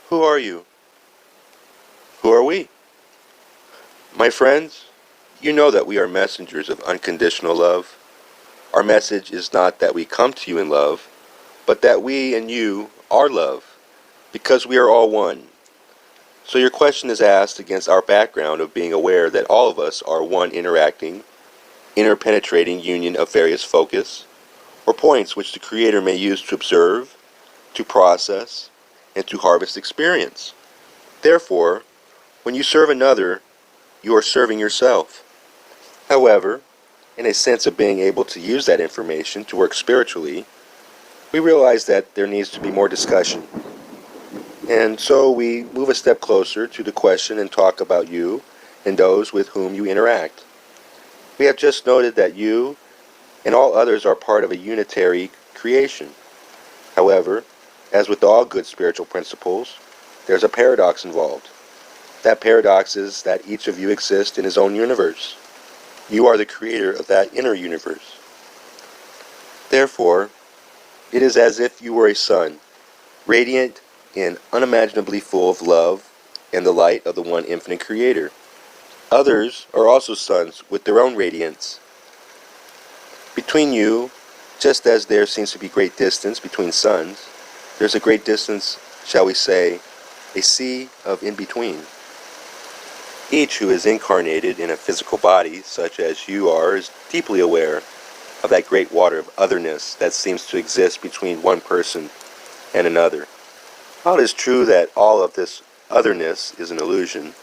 Who are you? Who are we? My friends, you know that we are messengers of unconditional love. Our message is not that we come to you in love, but that we and you are love, because we are all one. So your question is asked against our background of being aware that all of us are one interacting, interpenetrating union of various focus, or points which the Creator may use to observe, to process, and to harvest experience. Therefore, when you serve another, you are serving yourself. However, in a sense of being able to use that information to work spiritually, we realize that there needs to be more discussion. And so we move a step closer to the question and talk about you and those with whom you interact. We have just noted that you and all others are part of a unitary creation. However, as with all good spiritual principles, there's a paradox involved. That paradox is that each of you exists in his own universe. You are the creator of that inner universe. Therefore, it is as if you were a sun, radiant and unimaginably full of love and the light of the one infinite creator. Others are also suns with their own radiance. Between you, just as there seems to be great distance between suns, there's a great distance, shall we say, a sea of in-between. Each who is incarnated in a physical body, such as you are, is deeply aware of that great water of otherness that seems to exist between one person and another. While it is true that all of this otherness is an illusion,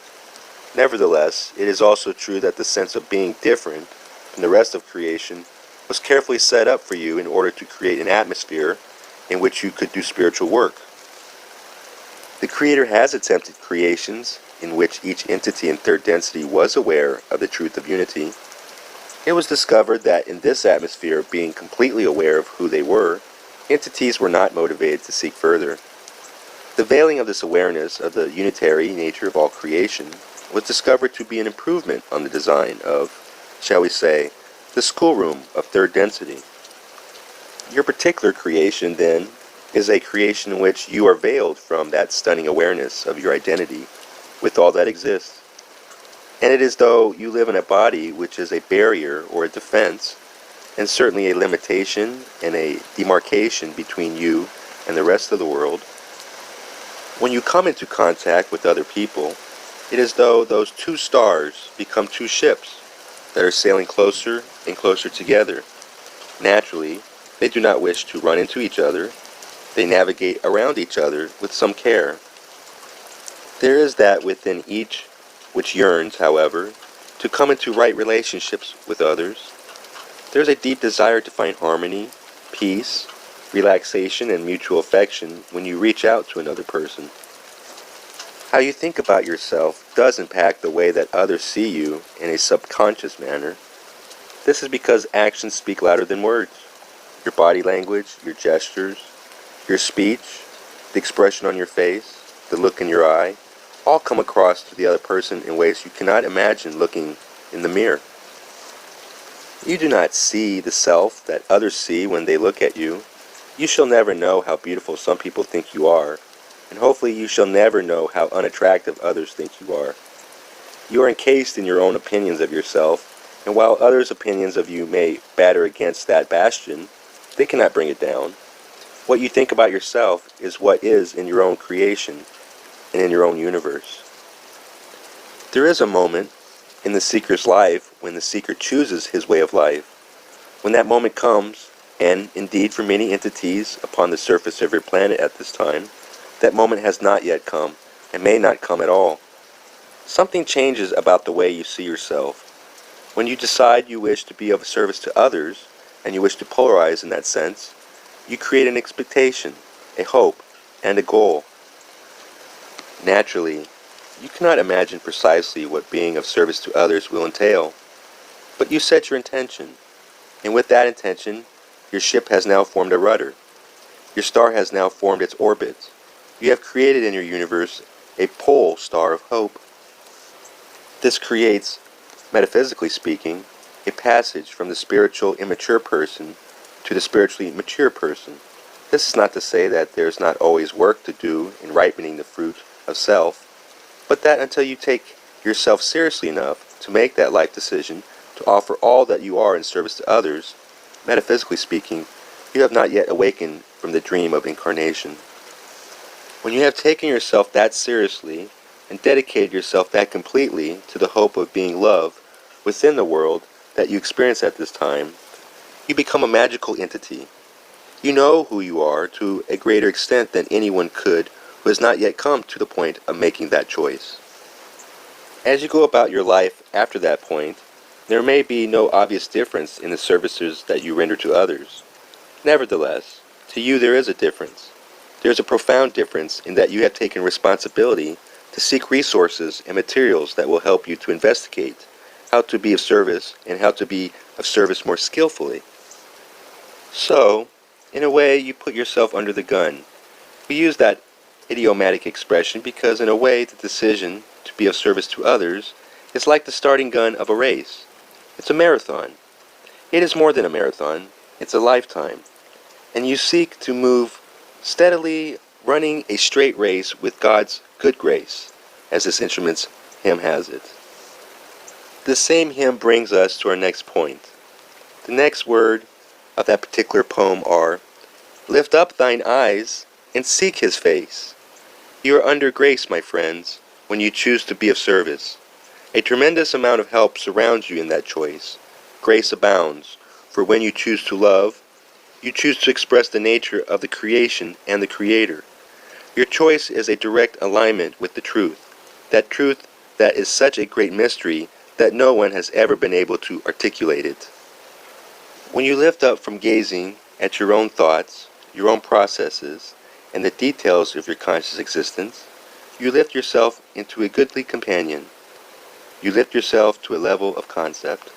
nevertheless, it is also true that the sense of being different from the rest of creation was carefully set up for you in order to create an atmosphere in which you could do spiritual work. The Creator has attempted creations in which each entity in third density was aware of the truth of unity. It was discovered that in this atmosphere of being completely aware of who they were, entities were not motivated to seek further. The veiling of this awareness of the unitary nature of all creation was discovered to be an improvement on the design of, shall we say, the schoolroom of third density. Your particular creation, then, is a creation in which you are veiled from that stunning awareness of your identity with all that exists. And it is though you live in a body which is a barrier or a defense, and certainly a limitation and a demarcation between you and the rest of the world. When you come into contact with other people, it is though those two stars become two ships that are sailing closer and closer together. Naturally, they do not wish to run into each other. They navigate around each other with some care. There is that within each which yearns, however, to come into right relationships with others. There is a deep desire to find harmony, peace, relaxation, and mutual affection when you reach out to another person. How you think about yourself does impact the way that others see you in a subconscious manner. This is because actions speak louder than words. Your body language, your gestures, your speech, the expression on your face, the look in your eye, all come across to the other person in ways you cannot imagine looking in the mirror. You do not see the self that others see when they look at you. You shall never know how beautiful some people think you are, and hopefully you shall never know how unattractive others think you are. You are encased in your own opinions of yourself, and while others' opinions of you may batter against that bastion, they cannot bring it down. What you think about yourself is what is in your own creation and in your own universe. There is a moment in the seeker's life when the seeker chooses his way of life. When that moment comes, and indeed for many entities upon the surface of your planet at this time, that moment has not yet come, and may not come at all. Something changes about the way you see yourself. When you decide you wish to be of service to others, and you wish to polarize in that sense, you create an expectation, a hope, and a goal. Naturally, you cannot imagine precisely what being of service to others will entail, but you set your intention, and with that intention, your ship has now formed a rudder. Your star has now formed its orbit. You have created in your universe a pole star of hope. This creates, metaphysically speaking, a passage from the spiritual immature person to the spiritually mature person. This is not to say that there's not always work to do in ripening the fruit of self, but that until you take yourself seriously enough to make that life decision to offer all that you are in service to others, metaphysically speaking, you have not yet awakened from the dream of incarnation. When you have taken yourself that seriously and dedicated yourself that completely to the hope of being love within the world that you experience at this time, you become a magical entity. You know who you are to a greater extent than anyone could who has not yet come to the point of making that choice. As you go about your life after that point, there may be no obvious difference in the services that you render to others. Nevertheless, to you there is a difference. There is a profound difference in that you have taken responsibility to seek resources and materials that will help you to investigate how to be of service and how to be of service more skillfully. So, in a way, you put yourself under the gun. We use that idiomatic expression because in a way the decision to be of service to others is like the starting gun of a race. It's a marathon. It is more than a marathon. It's a lifetime. And you seek to move steadily, running a straight race with God's good grace, as this instrument's hymn has it. This same hymn brings us to our next point. The next word of that particular poem are, "Lift up thine eyes and seek his face." You are under grace, my friends, when you choose to be of service. A tremendous amount of help surrounds you in that choice. Grace abounds, for when you choose to love, you choose to express the nature of the creation and the Creator. Your choice is a direct alignment with the truth, that truth that is such a great mystery that no one has ever been able to articulate it. When you lift up from gazing at your own thoughts, your own processes, and the details of your conscious existence, you lift yourself into a goodly companion. You lift yourself to a level of concept.